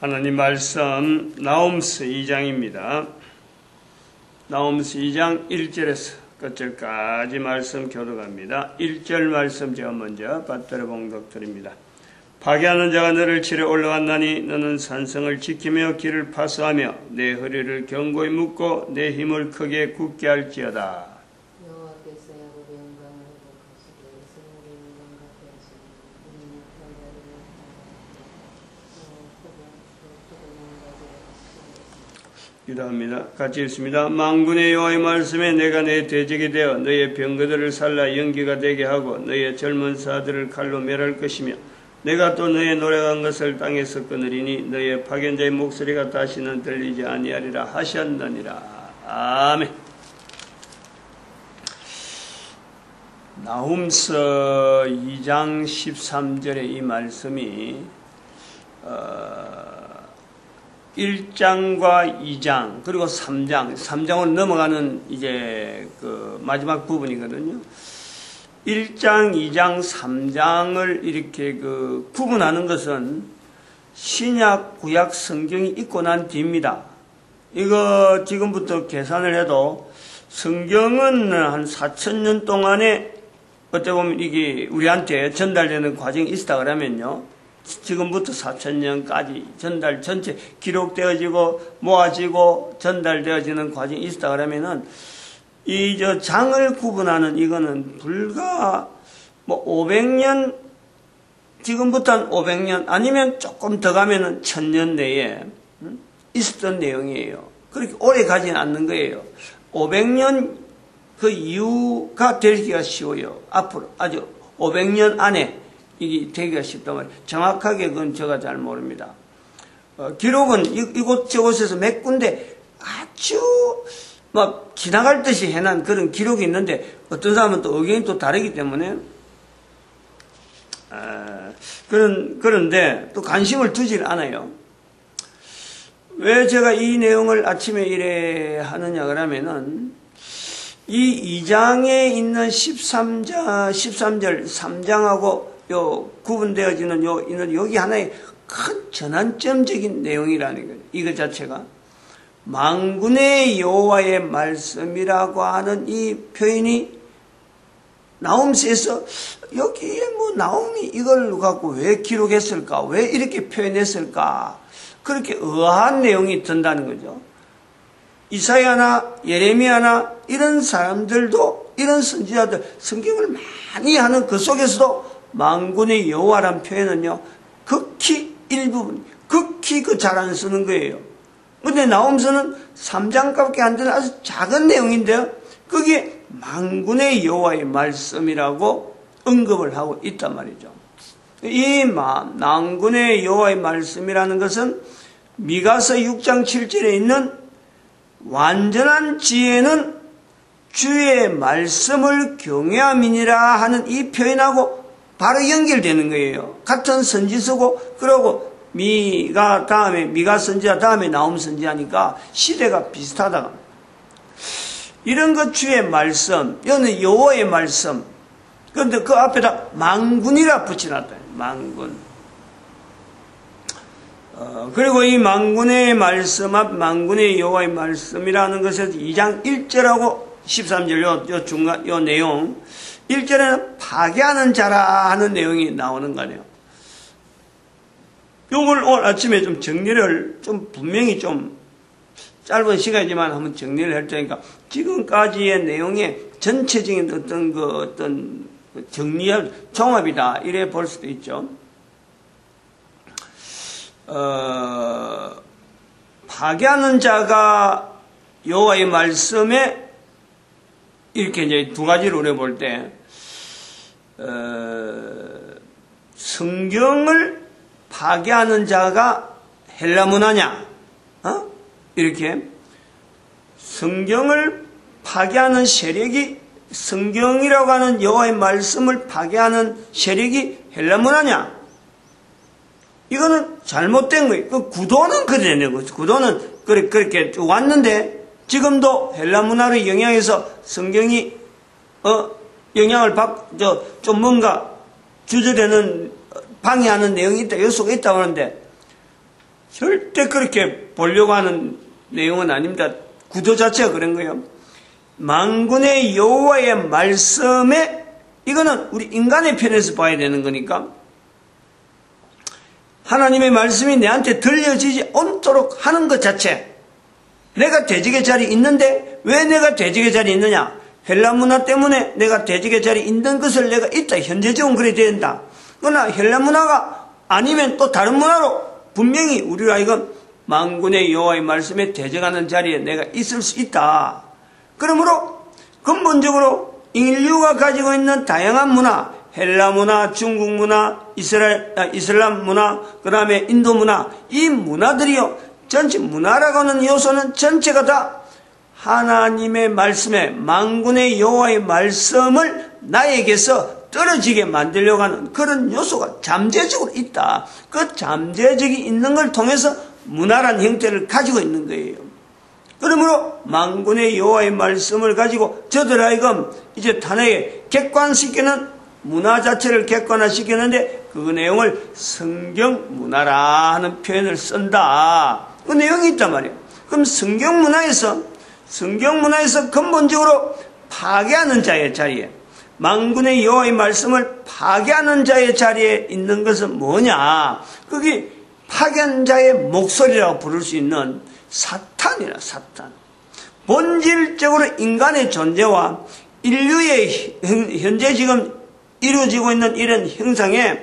하나님 말씀 나홈스 2장입니다. 나홈스 2장 1절에서 끝절까지 말씀 교독합니다. 1절 말씀 제가 먼저 받들어 봉독드립니다. 파괴하는 자가 너를 치러 올라왔나니 너는 산성을 지키며 길을 파수하며 내 허리를 견고히 묶고 내 힘을 크게 굳게 할지어다. 기도합니다. 같이 읽습니다. 만군의 여호와의 말씀에 내가 내 대적이 되어 너의 병거들을 살라 연기가 되게 하고 너의 젊은 사들을 칼로 멸할 것이며 내가 또 너의 노래한 것을 땅에서 끊으리니 너의 파견자의 목소리가 다시는 들리지 아니하리라 하셨느니라. 아멘. 나홈스 2장 13절의 이 말씀이 1장과 2장 그리고 3장으로 넘어가는 이제 그 마지막 부분이거든요. 1장, 2장, 3장을 이렇게 그 구분하는 것은 신약, 구약 성경이 있고 난 뒤입니다. 이거 지금부터 계산을 해도 성경은 한 4,000년 동안에 어떻게 보면 이게 우리한테 전달되는 과정이 있었다 그러면요. 지금부터 4,000년까지 전달 전체 기록되어지고 모아지고 전달되어지는 과정이 있었다 그러면은 이 장을 구분하는 이거는 불과 500년 지금부터 한 500년 아니면 조금 더 가면은 1000년 내에 있었던 내용이에요. 그렇게 오래 가지는 않는 거예요. 500년 그 이후가 되기가 쉬워요. 앞으로 아주 500년 안에 이게 되기가 쉽단 말이에요. 정확하게 그건 제가 잘 모릅니다. 기록은 이곳저곳에서 몇 군데 아주 막 지나갈 듯이 해난 그런 기록이 있는데 어떤 사람은 또 의견이 또 다르기 때문에 그런데 또 관심을 두질 않아요. 왜 제가 이 내용을 아침에 이래 하느냐 그러면은 이 2장에 있는 13절 3장하고 요 구분되어지는 여기 하나의 큰 전환점적인 내용이라는 거예요. 이것 자체가 만군의 여호와의 말씀이라고 하는 이 표현이 나홈스에서 여기에 나홈이 이걸 갖고 왜 기록했을까? 왜 이렇게 표현했을까? 그렇게 의아한 내용이 든다는 거죠. 이사야나 예레미야나 이런 사람들도 이런 선지자들 성경을 많이 하는 그 속에서도 만군의 여호와란 표현은요 극히 일부분 극히 잘 안 쓰는 거예요. 근데 나홈스는 3장밖에 안 되는 아주 작은 내용인데요 그게 만군의 여호와의 말씀이라고 언급을 하고 있단 말이죠. 이 만군의 여호와의 말씀이라는 것은 미가서 6장 7절에 있는 완전한 지혜는 주의 말씀을 경외함이니라 하는 이 표현하고 바로 연결되는 거예요. 같은 선지서고 그러고 미가 선지자 다음에 나홈 선지자니까 시대가 비슷하다. 이런 것 주의 말씀, 이거는 여호와의 말씀. 그런데 그 앞에다 만군이라 붙여놨다. 만군. 그리고 이 만군의 말씀 앞 만군의 여호와의 말씀이라는 것에서 2장 1절하고 13절 요 중간 요 내용 1절에는 파괴하는 자라 하는 내용이 나오는 거네요. 요걸 오늘 아침에 좀 정리를 좀 분명히 좀 짧은 시간이지만 한번 정리를 할 테니까 지금까지의 내용의 전체적인 어떤 정리할 종합이다 이래 볼 수도 있죠. 파괴하는 자가 여호와의 말씀에 이렇게 이제 두 가지로 우리 볼 때 성경을 파괴하는 자가 헬라 문화냐, 이렇게 성경을 파괴하는 세력이 성경이라고 하는 여호와의 말씀을 파괴하는 세력이 헬라 문화냐? 이거는 잘못된 거예요. 그 구도는 그래 거죠. 구도는 그렇게 왔는데 지금도 헬라 문화의 영향에서 성경이 영향을 좀 뭔가 주저되는 방해하는 내용이 있다. 요 속에 있다고 하는데 절대 그렇게 보려고 하는 내용은 아닙니다. 구도 자체가 그런 거예요. 만군의 여호와의 말씀에, 이거는 우리 인간의 편에서 봐야 되는 거니까, 하나님의 말씀이 내한테 들려지지 않도록 하는 것 자체. 내가 대적의 자리에 있는데 왜 내가 대적의 자리에 있느냐? 헬라 문화 때문에 내가 대적의 자리에 있는 것을 내가 있다. 현재적으로 그래야 된다. 그러나 헬라 문화가 아니면 또 다른 문화로 분명히 우리가 이건 만군의 여호와의 말씀에 대적하는 자리에 내가 있을 수 있다. 그러므로 근본적으로 인류가 가지고 있는 다양한 문화, 헬라 문화, 중국 문화, 이슬람 문화, 그 다음에 인도 문화, 이 문화들이요, 전체 문화라고 하는 요소는 전체가 다 하나님의 말씀에, 만군의 여호와의 말씀을 나에게서 떨어지게 만들려고 하는 그런 요소가 잠재적으로 있다. 그 잠재적이 있는 걸 통해서 문화란 형태를 가지고 있는 거예요. 그러므로 만군의 여호와의 말씀을 가지고 저들 하여금 이제 하나의 객관시키는 문화 자체를 객관화시키는데 그 내용을 성경 문화라 하는 표현을 쓴다. 그 내용이 있단 말이에요. 그럼 성경 문화에서 근본적으로 파괴하는 자의 자리에, 만군의 여호와의 말씀을 파괴하는 자의 자리에 있는 것은 뭐냐? 그게 파괴한 자의 목소리라고 부를 수 있는 사탄이라, 사탄. 본질적으로 인간의 존재와 인류의 현재 지금 이루어지고 있는 이런 형상에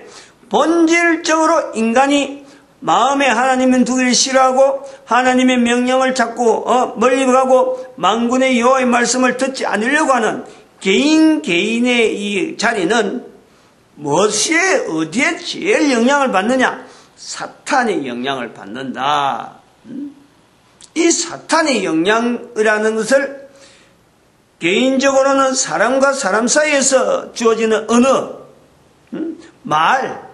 본질적으로 인간이 마음에 하나님은 두기를 싫어하고 하나님의 명령을 자꾸 멀리 가고 만군의 여호와의 말씀을 듣지 않으려고 하는 개인의 이 자리는 무엇에 어디에 제일 영향을 받느냐? 사탄의 영향을 받는다. 이 사탄의 영향이라는 것을 개인적으로는 사람과 사람 사이에서 주어지는 언어, 말,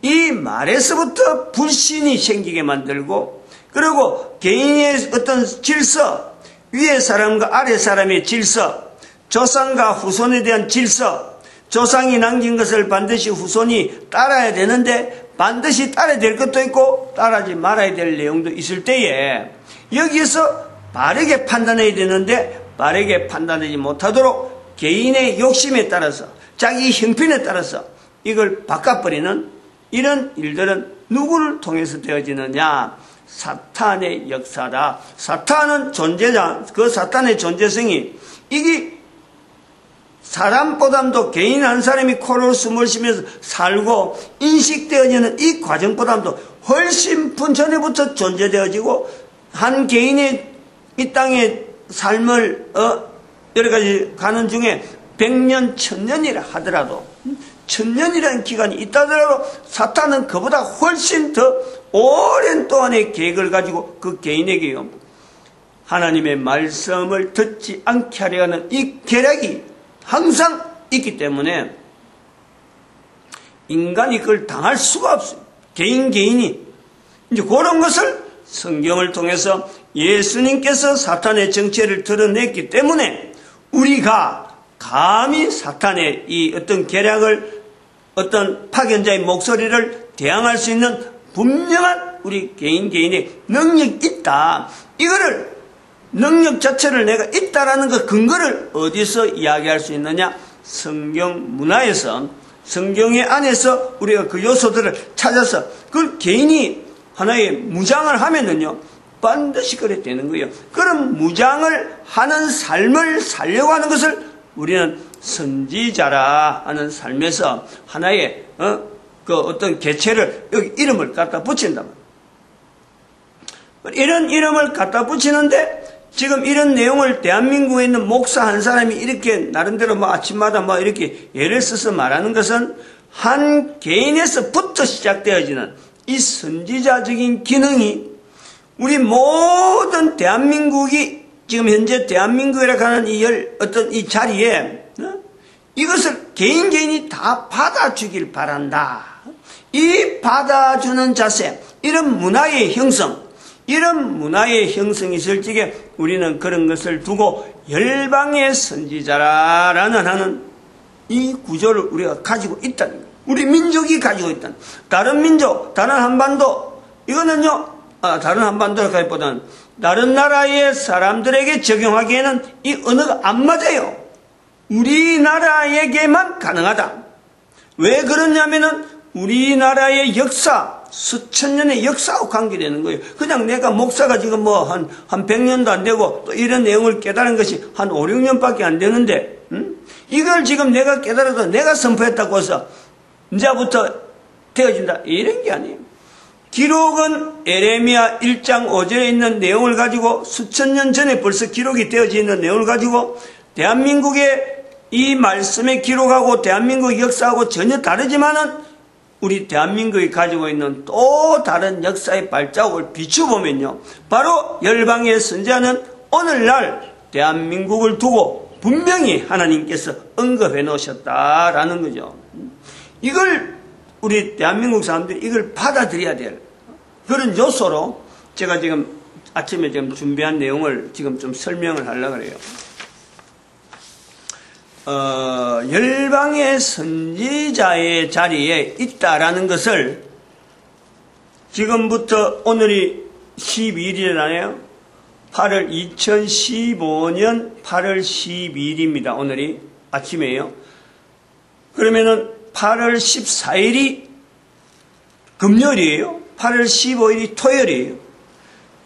이 말에서부터 불신이 생기게 만들고, 그리고 개인의 어떤 질서, 위에 사람과 아래 사람의 질서, 조상과 후손에 대한 질서, 조상이 남긴 것을 반드시 후손이 따라야 되는데 반드시 따라야 될 것도 있고 따라하지 말아야 될 내용도 있을 때에 여기에서 바르게 판단해야 되는데 바르게 판단하지 못하도록 개인의 욕심에 따라서 자기 형편에 따라서 이걸 바꿔버리는 이런 일들은 누구를 통해서 되어지느냐? 사탄의 역사다. 사탄은 존재자, 그 사탄의 존재성이 이게 사람보다도 개인 한 사람이 코로 숨을 쉬면서 살고 인식되어지는 이 과정보다도 훨씬 전에부터 존재되어지고 한 개인의 이 땅의 삶을 여러 가지 가는 중에 100년, 1000년이라 하더라도 1000년이라는 기간이 있다더라도 사탄은 그보다 훨씬 더 오랜 동안의 계획을 가지고 그 개인에게요 하나님의 말씀을 듣지 않게 하려 하는 이 계략이 항상 있기 때문에 인간이 그걸 당할 수가 없어요. 개인이 이제 그런 것을 성경을 통해서 예수님께서 사탄의 정체를 드러냈기 때문에 우리가 감히 사탄의 이 어떤 계략을 어떤 파견자의 목소리를 대항할 수 있는 분명한 우리 개인의 능력이 있다. 이거를 능력 자체를 내가 있다라는 그 근거를 어디서 이야기할 수 있느냐? 성경 문화에서 성경의 안에서 우리가 그 요소들을 찾아서 그 개인이 하나의 무장을 하면은요 반드시 그래 되는 거예요. 그런 무장을 하는 삶을 살려고 하는 것을 우리는 선지자라 하는 삶에서 하나의 그 어떤 개체를 여기 이름을 갖다 붙인다. 이런 이름을 갖다 붙이는데 지금 이런 내용을 대한민국에 있는 목사 한 사람이 이렇게 나름대로 아침마다 이렇게 예를 써서 말하는 것은 한 개인에서부터 시작되어지는 이 선지자적인 기능이 우리 모든 대한민국이 지금 현재 대한민국이라고 하는 어떤 이 자리에 이것을 개인이 다 받아주길 바란다. 이 받아주는 자세, 이런 문화의 형성, 이런 문화의 형성이 있을 적에 우리는 그런 것을 두고 열방의 선지자라는 하는 이 구조를 우리가 가지고 있다는 거예요. 우리 민족이 가지고 있다는. 다른 민족, 다른 한반도, 이거는요, 다른 한반도라기보다는 다른 나라의 사람들에게 적용하기에는 이 언어가 안 맞아요. 우리나라에게만 가능하다. 왜 그러냐면은 우리나라의 역사, 수천 년의 역사하고 관계되는 거예요. 그냥 내가 목사가 지금 뭐 한 100년도 안 되고 또 이런 내용을 깨달은 것이 한 5, 6년밖에 안 되는데, 이걸 지금 내가 깨달아서 내가 선포했다고 해서 이제부터 되어진다. 이런 게 아니에요. 기록은 에레미야 1장 5절에 있는 내용을 가지고 수천 년 전에 벌써 기록이 되어져 있는 내용을 가지고 대한민국의 이 말씀의 기록하고 대한민국 역사하고 전혀 다르지만은 우리 대한민국이 가지고 있는 또 다른 역사의 발자국을 비추보면요. 바로 열방의 선지자는 오늘날 대한민국을 두고 분명히 하나님께서 언급해 놓으셨다라는 거죠. 이걸 우리 대한민국 사람들이 이걸 받아들여야 될 그런 요소로 제가 지금 아침에 지금 준비한 내용을 지금 좀 설명을 하려고 해요. 열방의 선지자의 자리에 있다라는 것을 지금부터 오늘이 12일이라네요. 2015년 8월 12일입니다. 오늘이 아침이에요. 그러면은 8월 14일이 금요일이에요. 8월 15일이 토요일이에요.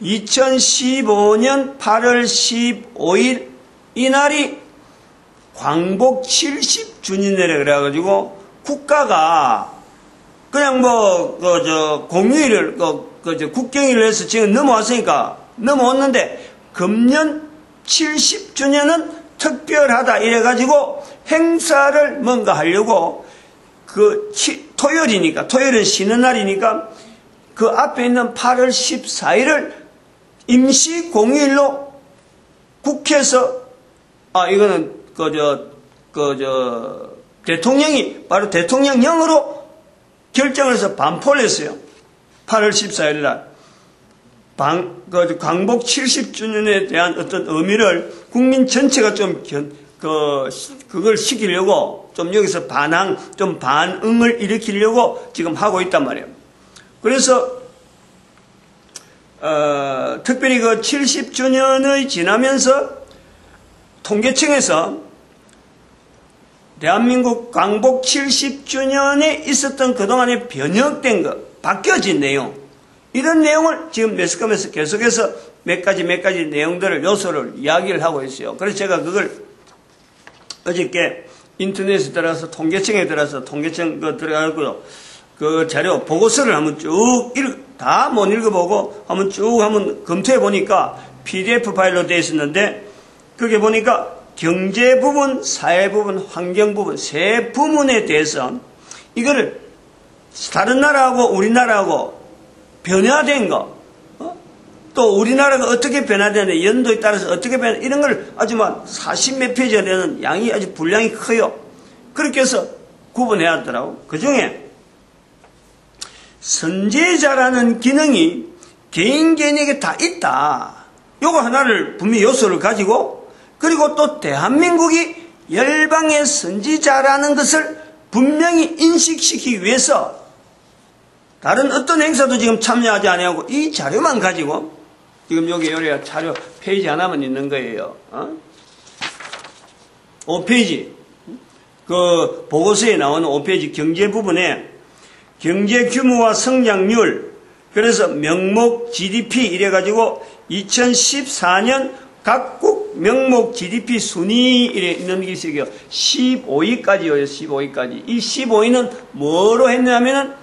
2015년 8월 15일 이날이 광복 70주년이라 그래가지고 국가가 그냥 뭐 공휴일을 국경일을 해서 지금 넘어왔으니까 넘어왔는데 금년 70주년은 특별하다 이래가지고 행사를 뭔가 하려고 토요일이니까 토요일은 쉬는 날이니까 그 앞에 있는 8월 14일을 임시 공휴일로 국회에서 이거는 대통령이 바로 대통령령으로 결정을 해서 반포를 했어요. 8월 14일 날. 광복 70주년에 대한 어떤 의미를 국민 전체가 좀 그걸 시키려고 좀 여기서 좀 반응을 일으키려고 지금 하고 있단 말이에요. 그래서, 특별히 그 70주년의 지나면서 통계청에서 대한민국 광복 70주년에 있었던 그동안에 변형된 것, 바뀌어진 내용, 이런 내용을 지금 매스컴에서 계속해서 몇 가지 내용들을, 요소를 이야기를 하고 있어요. 그래서 제가 그걸 어저께 인터넷에 들어가서 통계청에 들어가서 통계청 들어가고 그 자료, 보고서를 한번 쭉 다 못 읽어보고 한번 쭉 검토해 보니까 PDF 파일로 되어 있었는데 그게 보니까 경제 부분, 사회 부분, 환경 부분 세 부문에 대해서 이거를 다른 나라하고 우리나라하고 변화된 거, 또 우리나라가 어떻게 변화되는데 연도에 따라서 어떻게 변화, 이런 걸 아주 막 40몇 페이지가 되는 양이 아주 분량이 커요. 그렇게 해서 구분해야 하더라고. 그 중에 선지자라는 기능이 개인에게 다 있다. 요거 하나를 분명히 요소를 가지고 그리고 또 대한민국이 열방의 선지자라는 것을 분명히 인식시키기 위해서 다른 어떤 행사도 지금 참여하지 않고 이 자료만 가지고 지금 여기 자료 페이지 하나만 있는 거예요. 5페이지 그 보고서에 나오는 5페이지 경제 부분에 경제 규모와 성장률 그래서 명목 GDP 이래가지고 2014년 각국 명목 GDP 순위 이래 있는 게 있어요. 15위까지요. 15위까지. 이 15위는 뭐로 했냐면은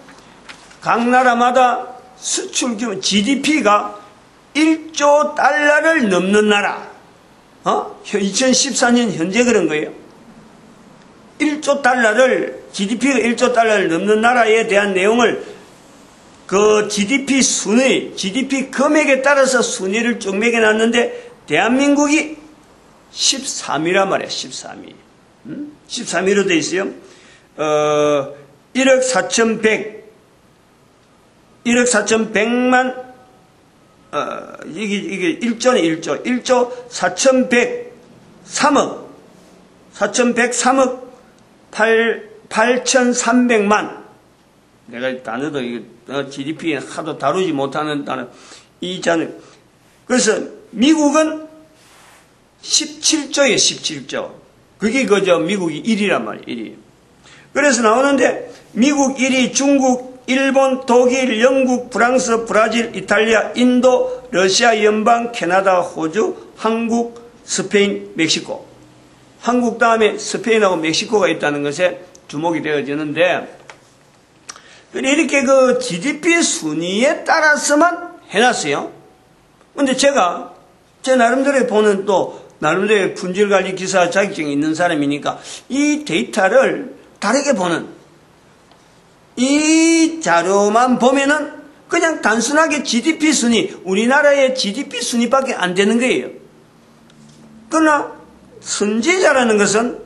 각 나라마다 수출 규모 GDP가 1조 달러를 넘는 나라. 2014년 현재 그런 거예요. 1조 달러를 GDP가 1조 달러를 넘는 나라에 대한 내용을 그 GDP 순위, GDP 금액에 따라서 순위를 쭉 매겨놨는데 대한민국이 13위란 말이야. 13위. 13위로 돼 있어요. 1억 4,100만 이게 1조네. 1조 4,103억 8,300만 내가 단어도 GDP에 하도 다루지 못하는 단어 이 자료. 그래서 미국은 17조에 17조. 그게 그저 미국이 1위란 말이에요. 1위. 그래서 나오는데 미국 1위, 중국, 일본, 독일, 영국, 프랑스, 브라질, 이탈리아, 인도, 러시아 연방, 캐나다, 호주, 한국, 스페인, 멕시코. 한국 다음에 스페인하고 멕시코가 있다는 것에 주목이 되어지는데, 이렇게 그 GDP 순위에 따라서만 해놨어요. 근데 제가 제 나름대로 보는 또 나름대로 품질관리 기사 자격증이 있는 사람이니까 이 데이터를 다르게 보는, 이 자료만 보면은 그냥 단순하게 GDP 순위, 우리나라의 GDP 순위밖에 안 되는 거예요. 그러나 선지자라는 것은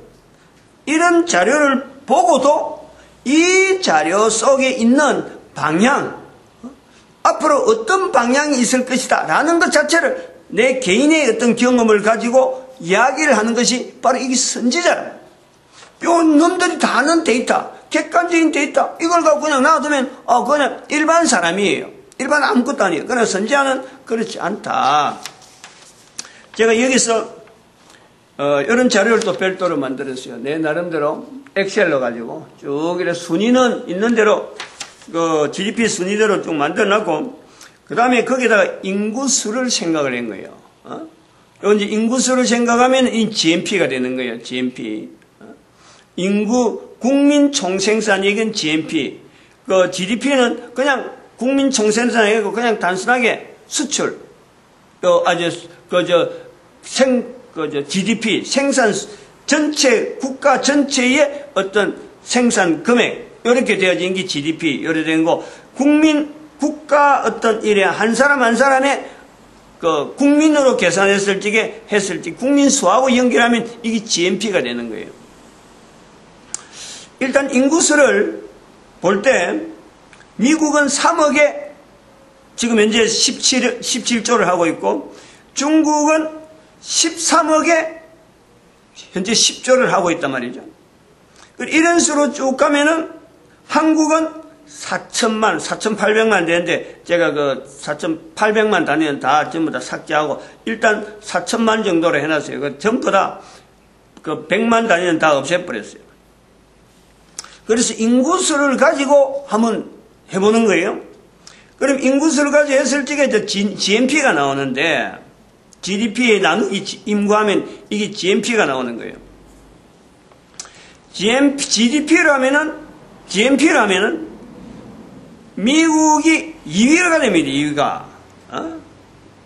이런 자료를 보고도 이 자료 속에 있는 방향, 앞으로 어떤 방향이 있을 것이다 라는 것 자체를 내 개인의 어떤 경험을 가지고 이야기를 하는 것이 바로 이게 선지자라. 요 놈들이 다 아는 데이터, 객관적인 데이터, 이걸 갖고 그냥 놔두면 그냥 일반 사람이에요. 일반 아무것도 아니에요. 그러나 선지자는 그렇지 않다. 제가 여기서 이런 자료를 또 별도로 만들었어요. 내 나름대로 엑셀로 가지고 쭉 이렇게 순위는 있는 대로 그 GDP 순위대로 쭉 만들어놨고, 그 다음에 거기다가 인구수를 생각을 한 거예요. 이제 인구수를 생각하면 이 GNP가 되는 거예요. GNP. 인구, 국민 총생산액은 GNP. 그 GDP는 그냥 국민 총생산액이고 그냥 단순하게 수출. GDP, 생산, 전체, 국가 전체의 어떤 생산 금액, 이렇게 되어진 게 GDP, 이렇게 된 거, 국가 어떤 일에 한 사람 한 사람의 그 국민으로 계산했을 적에 국민 수하고 연결하면 이게 GNP가 되는 거예요. 일단 인구수를 볼 때, 미국은 3억에 지금 현재 17조를 하고 있고, 중국은 13억에 현재 10조를 하고 있단 말이죠. 이런 식으로 쭉 가면은 한국은 4,800만 되는데, 제가 그 4,800만 단위는 다 전부 다 삭제하고 일단 4,000만 정도로 해놨어요. 그 전부 다 그 100만 단위는 다 없애버렸어요. 그래서 인구수를 가지고 한번 해보는 거예요. 그럼 인구수를 가지고 했을 적에 GNP가 나오는데, GDP에 나누기 임구하면 이게 GNP가 나오는 거예요. GNP라면은 미국이 2위가 됩니다. 2위가.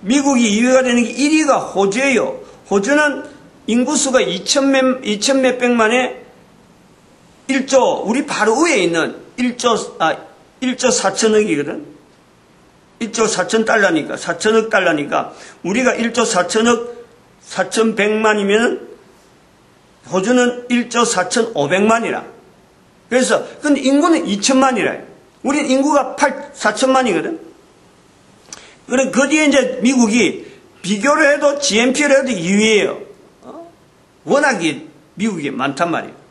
미국이 2위가 되는 게 1위가 호주예요. 호주는 인구수가 2천 몇백만에 1조, 우리 바로 위에 있는 1조 4천억이거든. 1조 4천 달러니까, 4천억 달러니까, 우리가 1조 4천억 4,100만이면 호주는 1조 4,500만이라. 그래서, 근데 인구는 2천만이라. 우리 인구가 4천만이거든. 그래, 그 뒤에 이제 미국이 비교를 해도 GNP를 해도 2위예요. 워낙에 미국이 많단 말이에요.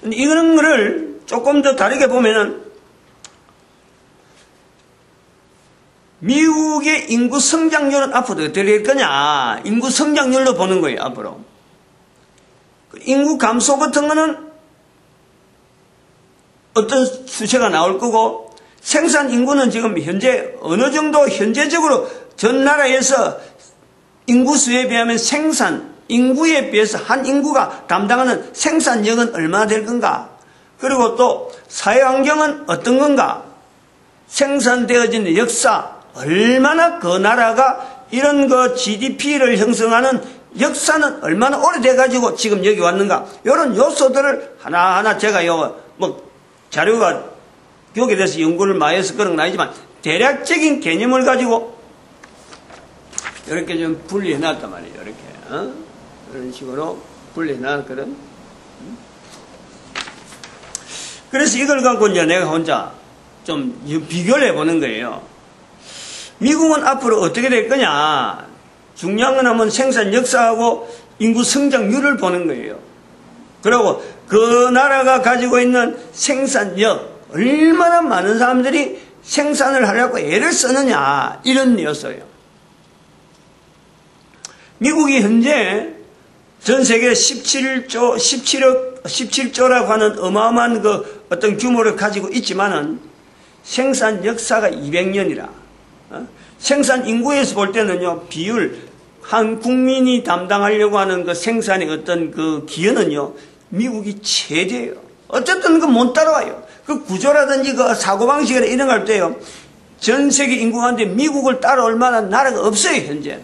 근데 이런 거를 조금 더 다르게 보면은, 미국의 인구 성장률은 앞으로 어떻게 될 거냐. 인구 성장률로 보는 거예요, 앞으로. 인구 감소 같은 거는 어떤 수치가 나올 거고, 생산 인구는 지금 현재 어느 정도 현재적으로 전 나라에서 인구수에 비하면 인구에 비해서 한 인구가 담당하는 생산력은 얼마나 될 건가? 그리고 또 사회환경은 어떤 건가? 생산되어진 역사, 얼마나 그 나라가 이런 그 GDP를 형성하는 역사는 얼마나 오래돼가지고 지금 여기 왔는가? 이런 요소들을 하나하나 제가 자료가 여기에 대해서 연구를 많이 해서 그런 건 아니지만 대략적인 개념을 가지고 이렇게 좀 분리해 놨단 말이에요. 이렇게. 그런 식으로 분리해 놨거든. 그래서 이걸 갖고 이제 내가 혼자 좀 비교를 해보는 거예요. 미국은 앞으로 어떻게 될 거냐. 중요한 건 한번 생산 역사하고 인구 성장률을 보는 거예요. 그리고 그 나라가 가지고 있는 생산력, 얼마나 많은 사람들이 생산을 하려고 애를 쓰느냐, 이런 였어요. 미국이 현재 전 세계 17조라고 하는 어마어마한 그 어떤 규모를 가지고 있지만은 생산 역사가 200년이라. 생산 인구에서 볼 때는요, 비율, 한 국민이 담당하려고 하는 그 생산의 어떤 그 기여는요, 미국이 최대예요. 어쨌든 그 못 따라와요. 그 구조라든지 그 사고방식이나 이런 걸 할 때요, 전 세계 인구 가운데 미국을 따라올 만한 나라가 없어요, 현재.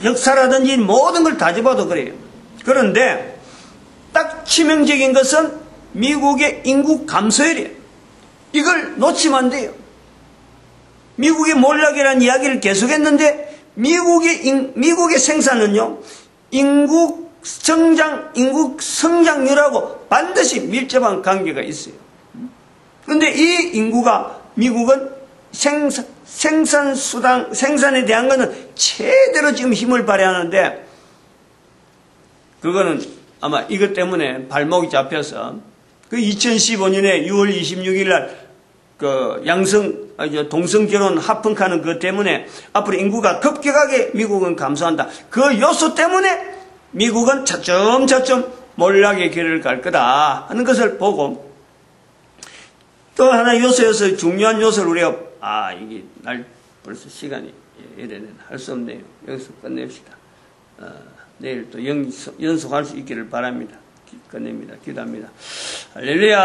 역사라든지 모든 걸 다 집어도 그래요. 그런데 딱 치명적인 것은 미국의 인구 감소율이에요. 이걸 놓치면 안 돼요. 미국의 몰락이라는 이야기를 계속했는데 미국의 생산은요, 인구 성장률하고 반드시 밀접한 관계가 있어요. 그런데 이 인구가 미국은 생산에 대한 거는 제대로 지금 힘을 발휘하는데, 그거는 아마 이것 때문에 발목이 잡혀서 그 2015년에 6월 26일 날 그 동성 결혼 합헌하는 그 때문에 앞으로 인구가 급격하게 미국은 감소한다. 그 요소 때문에 미국은 차츰차츰 몰락의 길을 갈 거다 하는 것을 보고, 또 하나 요소에서 중요한 요소를 우리가 이게 벌써 시간이 이래는 할 수 없네요. 여기서 끝냅시다. 내일 또 연속할 수 있기를 바랍니다. 끝냅니다. 기도합니다. 할렐루야.